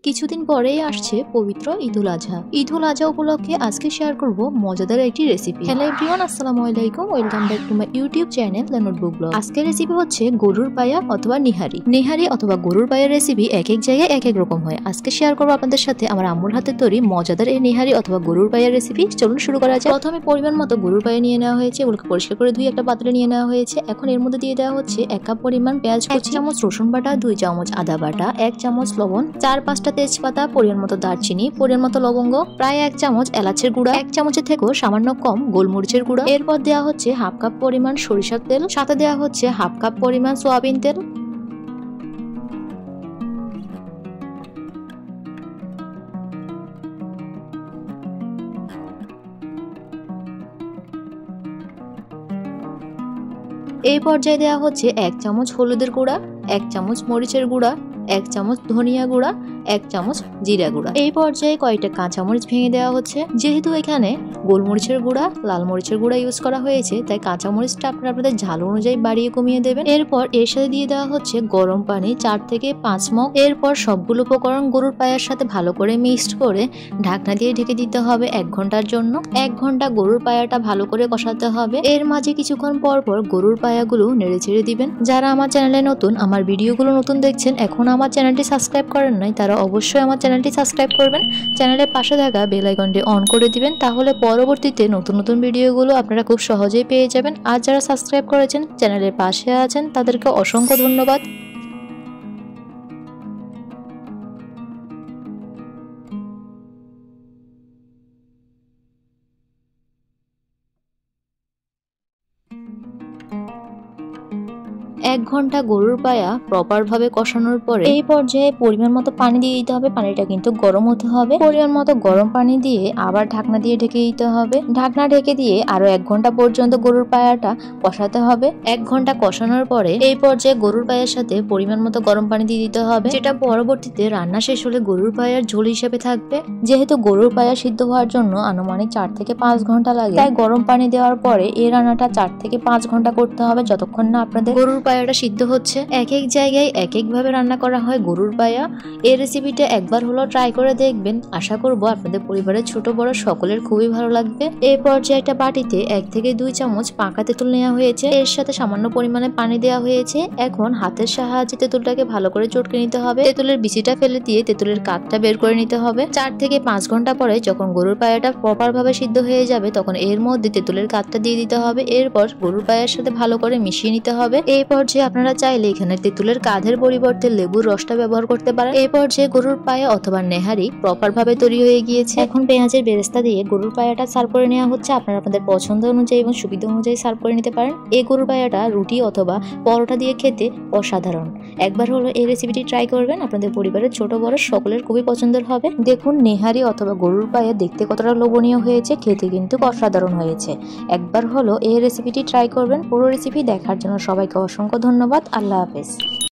কিছুদিন পরেই আসছে পবিত্র ঈদুল আজহা। ঈদুল আজহা উপলক্ষে আজকে শেয়ার করব মজাদার একটি রেসিপি। হ্যালো এভরিওয়ান, আসসালামু আলাইকুম, welcome back to my YouTube channel the notebook blog. আজকের রেসিপি হচ্ছে গরুর পায়া অথবা নিহারি। নিহারি অথবা গরুর পায়ার রেসিপি এক এক জায়গায় এক এক রকম হয়। আজকে শেয়ার করবো আপনাদের সাথে আমার আম্মুর হাতে তৈরি মজাদার এই নিহারি অথবা গরুর পায়ার রেসিপি। চলুন শুরু করা যাক। প্রথমে পরিমাণ মতো গরুর পায়া নিয়ে নেওয়া হয়েছে, ওগুলোকে পরিষ্কার করে ধুয়ে একটা পাত্রে নিয়ে নেওয়া হয়েছে। এখন এর মধ্যে দিয়ে দেওয়া হচ্ছে 1 কাপ পরিমাণ পেঁয়াজ, 1 চামচ রসুন বাটা, 2 চামচ আদা বাটা, 1 চামচ লবণ, 4-5টা তেজপাতা, পরিমাণ মতো দারচিনি, পরিমাণ মতো লবঙ্গ, প্রায় 1 চামচ এলাচের গুঁড়া, 1 চামচের থেকেও সামান্য কম গোলমরিচের গুঁড়া। এরপর দেওয়া হচ্ছে 1/2 কাপ পরিমাণ সরিষার তেল, সাথে দেওয়া হচ্ছে 1/2 কাপ পরিমাণ সয়াবিন তেল। এই পর্যায়ে দেওয়া হচ্ছে 1 চামচ হলুদের গুঁড়া, 1 চামচ মরিচের গুঁড়া, 1 চামচ ধনিয়া গুঁড়া, 1 চামচ জিরা গুঁড়া। এই পর্যায়ে কয়েকটা কাঁচামরিচ ভেঙে দেওয়া হচ্ছে। যেহেতু এখানে গোলমরিচের গুঁড়া, লাল মরিচের গুঁড়া ইউজ করা হয়েছে, তাই কাঁচামরিচটা আপনারা আপনাদের ঝাল অনুযায়ী বাড়িয়ে কমিয়ে দেবেন। এরপর এর সাথে দিয়ে দেওয়া হচ্ছে গরম পানি 4 থেকে 5 মগ। এরপর সবগুলো উপকরণ গরুর পায়ার সাথে ভালো করে মিক্সড করে ঢাকনা দিয়ে ঢেকে দিতে হবে 1 ঘন্টার জন্য। 1 ঘন্টা গরুর পায়াটা ভালো করে কষাতে হবে। এর মাঝে কিছুক্ষণ পর পর গরুর পায়াগুলো নেড়ে ছেড়ে দিবেন। যারা আমার চ্যানেলে নতুন, আমার ভিডিওগুলো নতুন দেখছেন, এখন আমার চ্যানেলটি সাবস্ক্রাইব করেন নাই, তারা অবশ্যই আমার চ্যানেলটি সাবস্ক্রাইব করবেন। চ্যানেলের পাশে থাকা বেল আইকনটি অন করে দিবেন, তাহলে পরবর্তীতে নতুন নতুন ভিডিওগুলো আপনারা খুব সহজেই পেয়ে যাবেন। আর যারা সাবস্ক্রাইব করেছেন, চ্যানেলের পাশে আছেন, তাদেরকে অসংখ্য ধন্যবাদ। 1 ঘন্টা গরুর পায়া প্রপার ভাবে কষানোর পরে এই পর্যায়ে পরিমাণ মতো পানি দিয়ে দিতে হবে। পানিটা কিন্তু গরম হতে হবে। পরিমাণ মতো গরম পানি দিয়ে আবার ঢাকনা দিয়ে ঢেকে দিতে হবে। ঢাকনা ঢেকে দিয়ে আরো 1 ঘন্টা পর্যন্ত গরুর পায়াটা কষাতে হবে। 1 ঘন্টা কষানোর পরে এই পর্যায়ে গরুর পায়ের সাথে পরিমাণ মতো গরম পানি দিয়ে দিতে হবে, যেটা পরবর্তীতে রান্না শেষ হলে গরুর পায়ার ঝোল হিসেবে থাকবে। যেহেতু গরুর পায়া সিদ্ধ হওয়ার জন্য আনুমানিক 4 থেকে 5 ঘন্টা লাগে, তাই গরম পানি দেওয়ার পরে এই রান্নাটা 4 থেকে 5 ঘন্টা করতে হবে, যতক্ষণ না আপনাদের গরুর পায়াটা সিদ্ধ হচ্ছে। এক এক জায়গায় এক এক ভাবে রান্না করা হয় গরুর পায়া। এই রেসিপিটা একবার হলো ট্রাই করে দেখবেন। আশা করব আপনাদের পরিবারের ছোট বড় সকলের খুবই ভালো লাগবে। এই পর্যায়ে একটা বাটিতে 1 থেকে 2 চামচ পাকা তেঁতুল নেওয়া হয়েছে, এর সাথে সামান্য পরিমাণে পানি দেওয়া হয়েছে। এখন হাতের সাহায্যে তেঁতুলটাকে ভালো করে চটকে নিতে হবে। তেঁতুলের বিচিটা ফেলে দিয়ে তেঁতুলের কাঠটা বের করে নিতে হবে। 4 থেকে 5 ঘন্টা পরে যখন গরুর পায়াটা প্রপার ভাবে সিদ্ধ হয়ে যাবে, তখন এর মধ্যে তেঁতুলের কাঠটা দিয়ে দিতে হবে। এরপর গরুর পায়ার সাথে ভালো করে মিশিয়ে নিতে হবে। এই পর্যায়ে আপনারা চাইলে এখানে তেঁতুলের কাঁধের পরিবর্তে লেবুর রসটা ব্যবহার করতে পারেন। এই পর্যায়ে গরুর পায়া অথবা নেহারি প্রপার ভাবে তৈরি হয়ে গিয়েছে। এখন পেঁয়াজের বেরেস্তা দিয়ে গরুর পায়াটা সার্ভ করে নেওয়া হচ্ছে। আপনারা আপনাদের পছন্দ অনুযায়ী এবং সুবিধা অনুযায়ী সার্ভ করে নিতে পারেন। এই গরুর পায়াটা রুটি অথবা পরোটা দিয়ে খেতে অসাধারণ। একবার হলো এই রেসিপিটি ট্রাই করবেন, আপনাদের পরিবারের ছোট বড় সকলের খুবই পছন্দের হবে। দেখুন নেহারি অথবা গরুর পায়া দেখতে কতটা লোভনীয় হয়েছে, খেতে কিন্তু অসাধারণ হয়েছে। একবার হলো এই রেসিপিটি ট্রাই করবেন। পুরো রেসিপি দেখার জন্য সবাইকে অসংখ্য ধন্যবাদ। আল্লাহ হাফেজ।